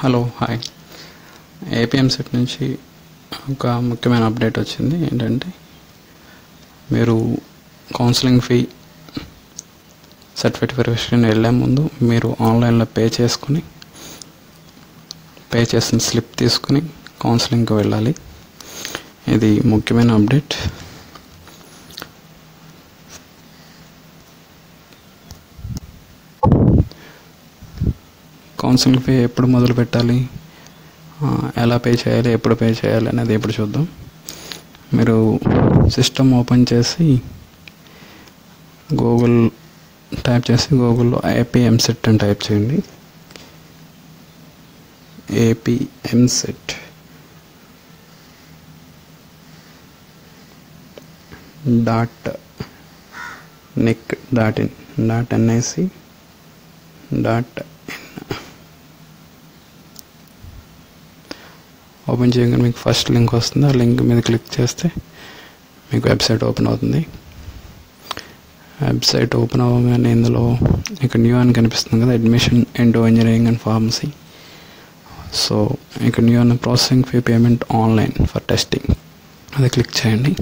Hello hi. AP EAMCET నుంచి ఒక ముఖ్యమైన అప్డేట్ వచ్చింది. ఏంటంటే మీరు కౌన్సిలింగ్ ఫీ సర్టిఫికేట్ వెరిఫికేషన్ వెళ్ళే ముందు మీరు ఆన్లైన్లో పే చేసిన స్లిప్ తీసుకుని కౌన్సిలింగ్కి వెళ్ళాలి. ఇది ముఖ్యమైన అప్డేట్. కౌన్సిలింగ్ ఫీ ఎప్పుడు మొదలు పెట్టాలి, ఎలా పే చేయాలి, ఎప్పుడు పే చేయాలి అనేది ఇప్పుడు చూద్దాం. మీరు సిస్టమ్ ఓపెన్ చేసి గూగుల్లో ఏపీఎంసెట్ అని టైప్ చేయండి. ఏపీఎంసెట్ .nic.in ఓపెన్ చేయగానే మీకు ఫస్ట్ లింక్ వస్తుంది. ఆ లింక్ మీద క్లిక్ చేస్తే మీకు వెబ్సైట్ ఓపెన్ అవుతుంది. వెబ్సైట్ ఓపెన్ అవ్వగానే ఇందులో ఇక్కడ న్యూ అని కనిపిస్తుంది కదా, admission into engineering and pharmacy. So ఇక్కడ న్యూ అన్న processing fee payment online for testing అది క్లిక్ చేయండి.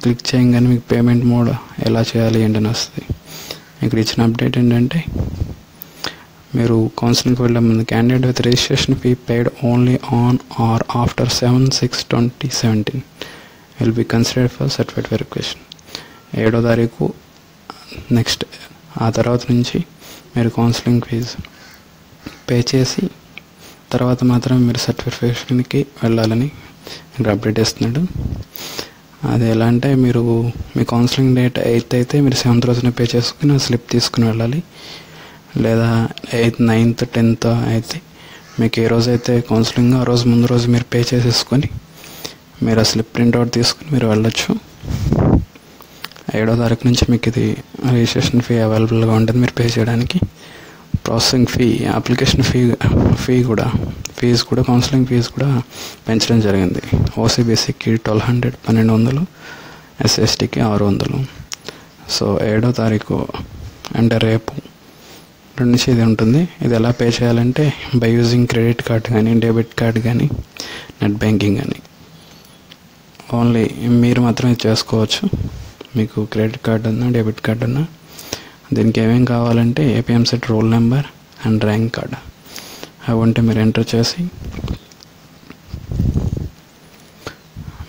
క్లిక్ చేయగానే మీకు పేమెంట్ మోడ్ ఎలా చేయాలి ఏంటని వస్తుంది. ఇక్కడ ఇచ్చిన అప్డేట్ ఏంటంటే మీరు కౌన్సిలింగ్కి వెళ్ళే ముందు candidate with registration fee paid only on or after 7/6/2017 will be considered for certificate verification. 7వ తారీఖు నెక్స్ట్ ఆ తర్వాత నుంచి మీరు కౌన్సిలింగ్ ఫీజు పే చేసి తర్వాత మాత్రమే మీరు సర్టిఫికేషన్కి వెళ్ళాలని ఇక్కడ అప్డేట్ ఇస్తున్నాడు. అది ఎలా అంటే మీరు మీ కౌన్సిలింగ్ డేట్ 8th అయితే మీరు 7th రోజున పే చేసుకుని ఆ స్లిప్ తీసుకుని వెళ్ళాలి. లేదా 8th, 9th, 10th అయితే మీకు ఏ రోజు అయితే కౌన్సిలింగ్ ఆ రోజు ముందు రోజు మీరు పే చేసేసుకొని మీరు ఆ స్లిప్ ప్రింట్అవుట్ తీసుకుని మీరు వెళ్ళొచ్చు. 7వ తారీఖు నుంచి మీకు ఇది రిజిస్ట్రేషన్ ఫీ అవైలబుల్గా ఉంటుంది మీరు పే చేయడానికి. ప్రాసెసింగ్ ఫీ, అప్లికేషన్ ఫీజు కూడా కౌన్సిలింగ్ ఫీజు కూడా పెంచడం జరిగింది. ఓసీబీసీకి 1200, 1200, ఎస్సీఎస్టీకి 600. సో 7వ తారీఖు అంటే రేపు నుంచి ఇది ఉంటుంది. ఇది ఎలా పే చేయాలంటే బై యూజింగ్ క్రెడిట్ కార్డ్ కానీ, డెబిట్ కార్డ్ కానీ, నెట్ బ్యాంకింగ్ కానీ. ఓన్లీ మీరు మాత్రమే చేసుకోవచ్చు. మీకు క్రెడిట్ కార్డ్ ఉన్నా, డెబిట్ కార్డ్ ఉన్నా. దీనికి ఏమేమి కావాలంటే AP EAMCET roll number and rank card అవి ఉంటే మీరు ఎంటర్ చేసి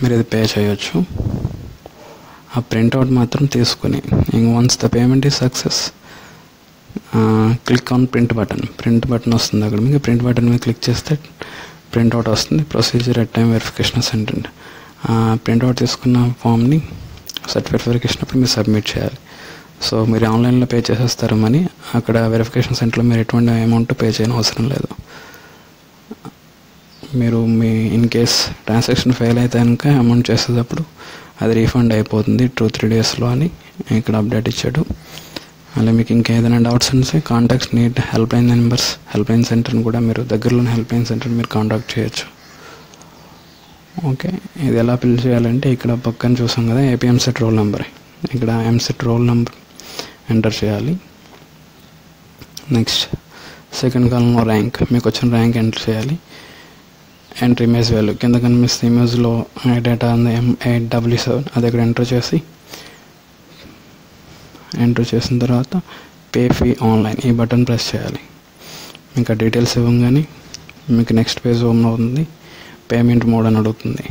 మీరు ఇది పే చేయొచ్చు. ఆ ప్రింట్అవుట్ మాత్రం తీసుకుని once the payment is success click on print button వస్తుంది. అక్కడ మీకు ప్రింట్ బటన్ మీద క్లిక్ చేస్తే ప్రింట్అవుట్ వస్తుంది. Procedure at time verification centre. Printout తీసుకున్న ఫామ్ని సర్టిఫికేట్ వెరిఫికేషన్ అప్పుడు మీరు సబ్మిట్ చేయాలి. సో మీరు ఆన్లైన్లో పే చేసేస్తారు మనీ. అక్కడ వెరిఫికేషన్ సెంటర్లో మీరు ఎటువంటి అమౌంట్ పే చేయని అవసరం లేదు. మీరు ఇన్ కేస్ ట్రాన్సాక్షన్ ఫెయిల్ అయితే కనుక అమౌంట్ చేసేటప్పుడు అది రీఫండ్ అయిపోతుంది 2-3 డేస్లో అని ఇక్కడ అప్డేట్ ఇచ్చాడు. అలా మీకు ఇంకేదైనా డౌట్స్ ఉంటే కాంటాక్ట్స్ నీడ్ హెల్ప్ లైన్ సెంటర్ని కూడా మీరు దగ్గరలోని హెల్ప్ లైన్ సెంటర్ని మీరు కాంటాక్ట్ చేయొచ్చు. ఓకే, ఇది ఎలా ఫిల్ చేయాలంటే ఇక్కడ పక్కన చూసాం కదా ఏపీఎంసెట్ రోల్ నెంబర్. ఇక్కడ ఎంసెట్ రోల్ నెంబర్ ఎంటర్ చేయాలి. నెక్స్ట్ సెకండ్ కాలంలో ర్యాంక్, మీకు వచ్చిన ర్యాంక్ ఎంటర్ చేయాలి. ఎంటర్ ఇమేజ్ వాల్యూ కింద కనిపిస్తే ఇమేజ్లో డేటా ఉంది M877 అది ఇక్కడ ఎంటర్ చేసిన తర్వాత పే ఫీ ఆన్లైన్ ఈ బటన్ ప్రెస్ చేయాలి. ఇంకా డీటెయిల్స్ ఇవ్వగానే మీకు నెక్స్ట్ పేజ్ ఓపెన్ అవుతుంది. పేమెంట్ మోడ్ అని అడుగుతుంది.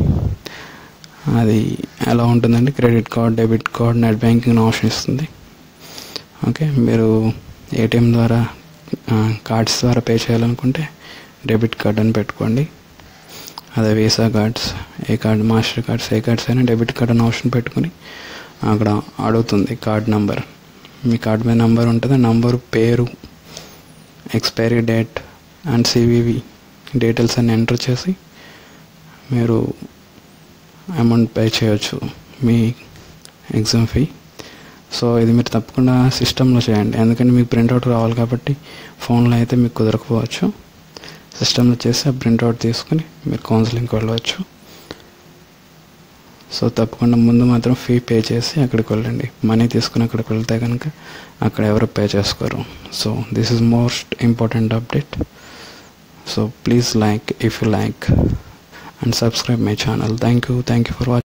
అది ఎలా ఉంటుందంటే credit card, debit card, net banking option ఇస్తుంది. ఓకే, మీరు ఏటీఎం ద్వారా కార్డ్స్ ద్వారా పే చేయాలనుకుంటే డెబిట్ కార్డ్ అని పెట్టుకోండి. అదే వీసా కార్డ్స్, మాస్టర్ కార్డ్స్ అయినా డెబిట్ కార్డ్ అని ఆప్షన్ పెట్టుకుని అక్కడ అడుగుతుంది కార్డ్ నెంబర్. మీ కార్డ్ మీద నెంబర్ ఉంటుంది. నంబరు, పేరు, expiry date and CVV details అన్ని ఎంటర్ చేసి మీరు అమౌంట్ పే చేయొచ్చు మీ ఎగ్జామ్ ఫీ. సో ఇది మీరు తప్పకుండా సిస్టంలో చేయండి. ఎందుకంటే మీకు ప్రింట్అవుట్ రావాలి కాబట్టి ఫోన్లో అయితే మీకు కుదరకపోవచ్చు. సిస్టంలో చేసి ఆ ప్రింట్అవుట్ తీసుకుని మీరు కౌన్సిలింగ్కి వెళ్ళవచ్చు. సో తప్పకుండా ముందు మాత్రం ఫీ పే చేసి అక్కడికి వెళ్ళండి. మనీ తీసుకుని అక్కడికి వెళ్తే కనుక అక్కడ ఎవరు పే చేసుకోరు. So this is most important update. So please like if you like and subscribe my channel. Thank you for watching.